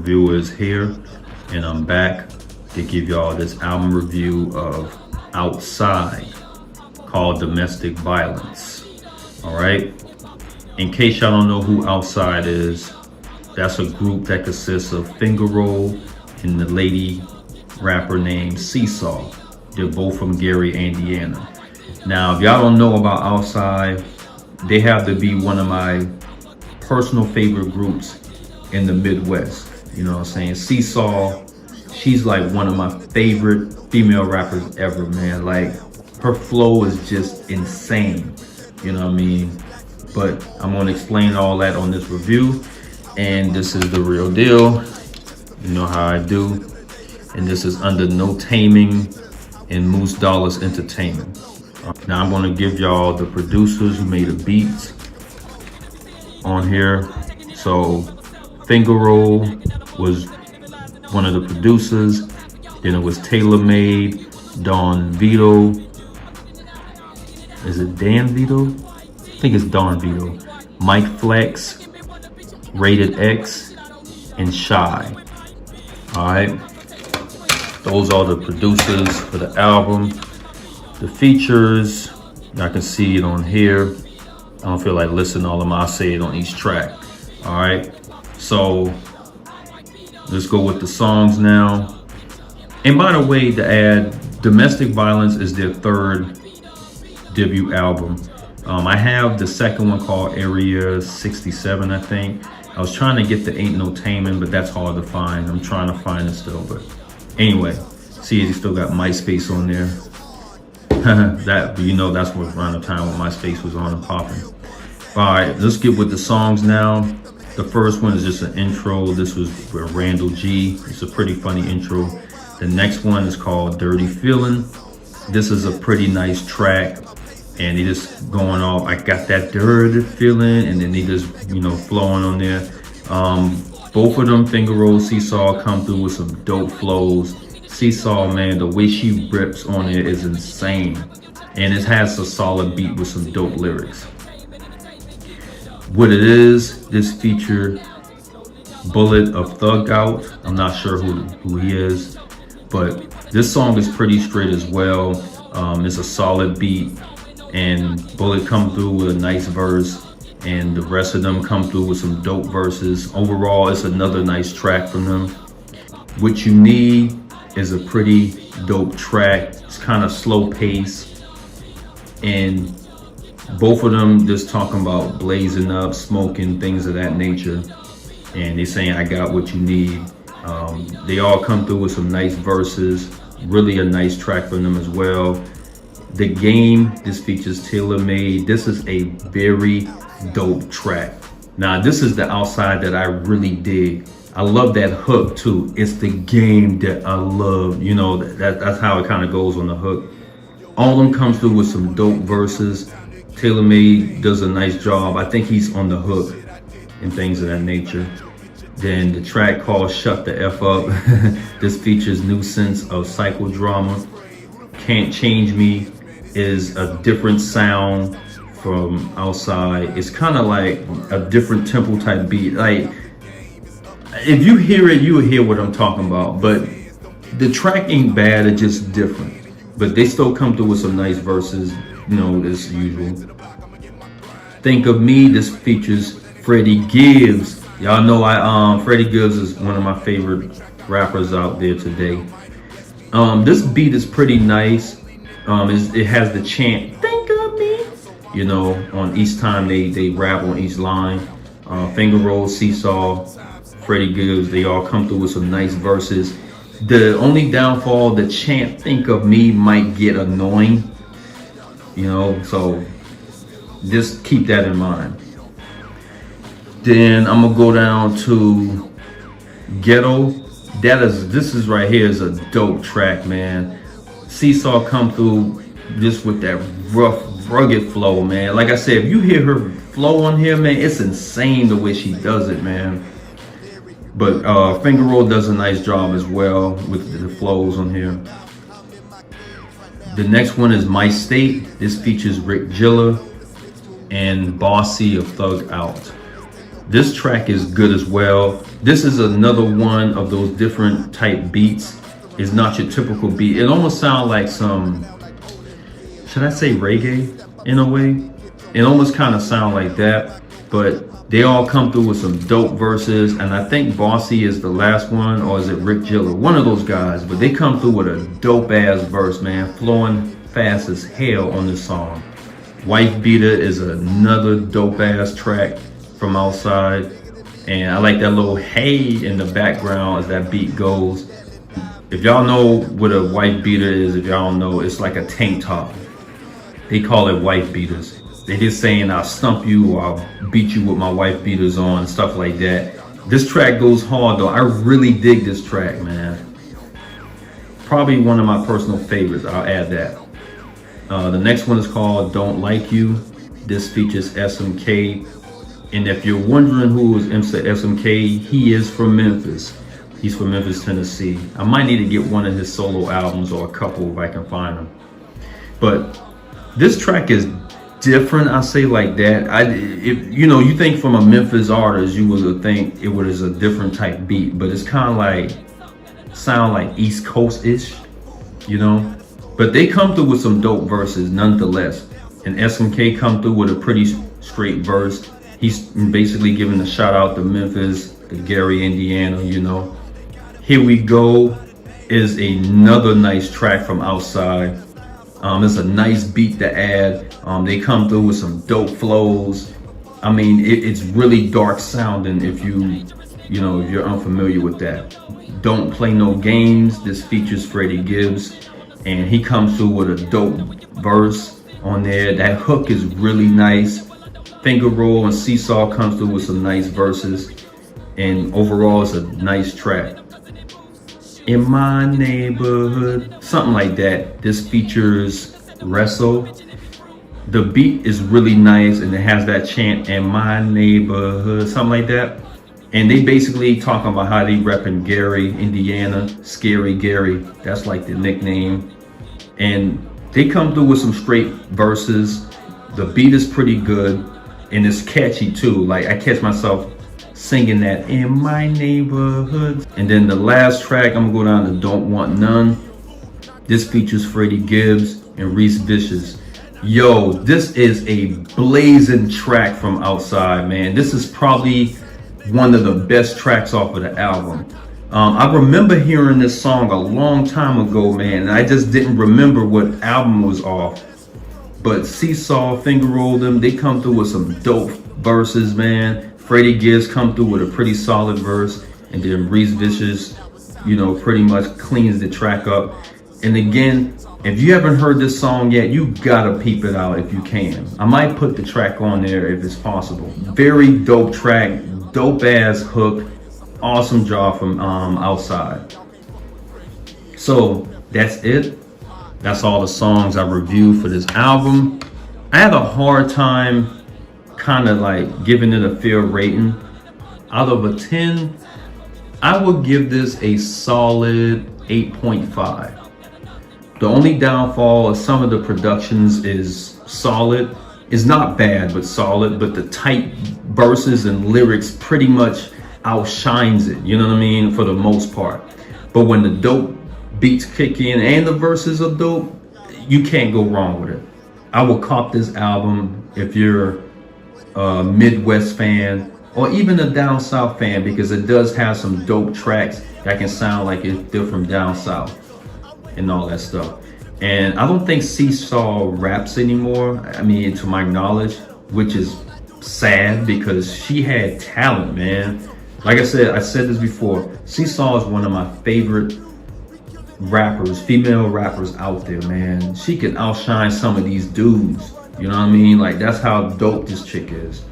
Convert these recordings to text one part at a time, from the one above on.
reviewer is here, and I'm back to give y'all this album review of Outside, called Domestic Violence. All right, in case y'all don't know who Outside is, that's a group that consists of Fingerroll and the lady rapper named C-Saw. They're both from Gary, Indiana. Now, if y'all don't know about Outside, they have to be one of my personal favorite groups in the Midwest. You know what I'm saying? C-Saw, she's like one of my favorite female rappers ever, man. Like, her flow is just insane. You know what I mean? But I'm gonna explain all that on this review. And this is the real deal. You know how I do. And this is under No Taming and Moose Dollars Entertainment. Now I'm gonna give y'all the producers who made the beats on here. So Fingerroll was one of the producers. Then it was Tailor Made, Don Vito. Is it Dan Vito? I think it's Don Vito. Mike Flex, Rated X, and Shy. All right. Those are the producers for the album. The features, I can see it on here. I don't feel like listening to all of them. I'll say it on each track. All right. So let's go with the songs now. And by the way, to add, Domestic Violence is their third debut album. I have the second one called Area 67, I think. I was trying to get the Ain't No Taming, but that's hard to find. I'm trying to find it still, but anyway, see, he still got MySpace on there. That, you know, that's what around the time when MySpace was on and popping. All right, let's get with the songs now. The first one is just an intro. This was with Randall G. It's a pretty funny intro. The next one is called Dirty Feeling. This is a pretty nice track. And they just going off, I got that dirty feeling, and then they just, you know, flowing on there. Both of them, Fingerroll, C-Saw, come through with some dope flows. C-Saw, man, the way she rips on it is insane. And it has a solid beat with some dope lyrics. What it is, this feature Bullet of Thug Out. I'm not sure who he is, but this song is pretty straight as well. It's a solid beat. And Bullet come through with a nice verse, and the rest of them come through with some dope verses. Overall, it's another nice track from them. What you need is a pretty dope track. It's kind of slow pace, and both of them just talking about blazing up, smoking, things of that nature. And they saying, I got what you need. They all come through with some nice verses. Really a nice track from them as well. The Game, this features Tailor Made. This is a very dope track. Now, this is the Outside that I really dig. I love that hook too. It's the game that I love. You know, that's how it kind of goes on the hook. All of them comes through with some dope verses. Tailor Made does a nice job. I think he's on the hook and things of that nature. Then the track called Shut the F Up. This features Nuisance of Psychodrama. Can't Change Me is a different sound from Outside. It's kind of like a different tempo type beat. Like, if you hear it, you will hear what I'm talking about. But the track ain't bad, it's just different. But they still come through with some nice verses, you know, as usual. Think of Me, this features Freddie Gibbs. Y'all know Freddie Gibbs is one of my favorite rappers out there today. This beat is pretty nice. It has the chant, think of me, you know, on each time they rap on each line. Fingerroll, C-Saw, Freddie Gibbs, they all come through with some nice verses. The only downfall, the chant, think of me, might get annoying, you know, so just keep that in mind. Then I'm gonna go down to Ghetto. This is right here is a dope track, man. C-Saw come through just with that rough, rugged flow, man. Like I said, if you hear her flow on here, man, it's insane the way she does it, man. But Fingerroll does a nice job as well with the flows on here. The next one is My State. This features Ric Jilla and Bossy of Thug Out. This track is good as well. This is another one of those different type beats. It's not your typical beat. It almost sounds like some, should I say reggae in a way? It almost kind of sound like that, but they all come through with some dope verses. And I think Bossy is the last one, or is it Ric Jilla? One of those guys, but they come through with a dope ass verse, man, flowing fast as hell on this song. Wife Beater is another dope ass track from Outside. And I like that little hey in the background as that beat goes. If y'all know what a wife beater is, if y'all don't know, it's like a tank top. They call it wife beaters. They just saying I'll stump you or I'll beat you with my wife beaters on, stuff like that. This track goes hard though. I really dig this track, man. Probably one of my personal favorites, I'll add that. The next one is called Don't Like You. This features SMK. And if you're wondering who is Mr. SMK, he is from Memphis. He's from Memphis, Tennessee. I might need to get one of his solo albums or a couple if I can find them. But this track is different, I say like that. If you know, you think from a Memphis artist, you would think it was a different type beat, but it's kind of like, sound like East Coast-ish, you know? But they come through with some dope verses nonetheless. And SMK come through with a pretty straight verse. He's basically giving a shout out to Memphis, to Gary, Indiana, you know. Here We Go is another nice track from Outside. It's a nice beat to add. They come through with some dope flows. I mean, it's really dark sounding if you're unfamiliar with that. Don't Play No Games. This features Freddie Gibbs, and he comes through with a dope verse on there. That hook is really nice. Fingerroll and C-Saw comes through with some nice verses, and overall it's a nice track. In My Neighborhood, something like that. This features Wrestle. The beat is really nice and it has that chant, in my neighborhood, something like that. And they basically talking about how they repping Gary, Indiana, Scary Gary. That's like the nickname. And they come through with some straight verses. The beat is pretty good and it's catchy too. Like I catch myself singing that, in my neighborhood. And then the last track, I'm gonna go down to Don't Want None. This features Freddie Gibbs and Reese Vicious. Yo, this is a blazing track from Outside, man. This is probably one of the best tracks off of the album. I remember hearing this song a long time ago, man, and I just didn't remember what album was off. But C-Saw, Fingerroll them, they come through with some dope verses, man. Freddie Gibbs come through with a pretty solid verse, and then Reese Vicious, pretty much cleans the track up. And again, if you haven't heard this song yet, you gotta peep it out if you can. I might put the track on there if it's possible. Very dope track, dope ass hook, awesome job from Outside. So that's it. That's all the songs I reviewed for this album. I had a hard time kind of like giving it a fair rating. Out of a 10, I would give this a solid 8.5. The only downfall of some of the productions is solid. It's not bad, but solid. But the tight verses and lyrics pretty much outshines it, you know what I mean, for the most part. But when the dope beats kick in and the verses are dope, you can't go wrong with it. I will cop this album if you're a Midwest fan or even a down south fan, because it does have some dope tracks that can sound like they're from down south and all that stuff. And I don't think C-Saw raps anymore, I mean, to my knowledge, which is sad because she had talent, man. Like I said this before, C-Saw is one of my favorite rappers, female rappers out there, man. She can outshine some of these dudes, you know what I mean? Like, that's how dope this chick is.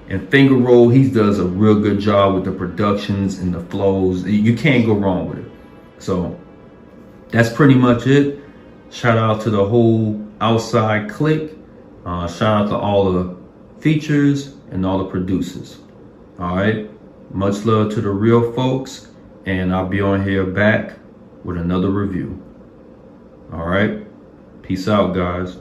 And Fingerroll, he does a real good job with the productions and the flows. You can't go wrong with it. So that's pretty much it. Shout out to the whole Outside clique. Shout out to all the features and all the producers. All right. Much love to the real folks. And I'll be on here back with another review. All right. Peace out, guys.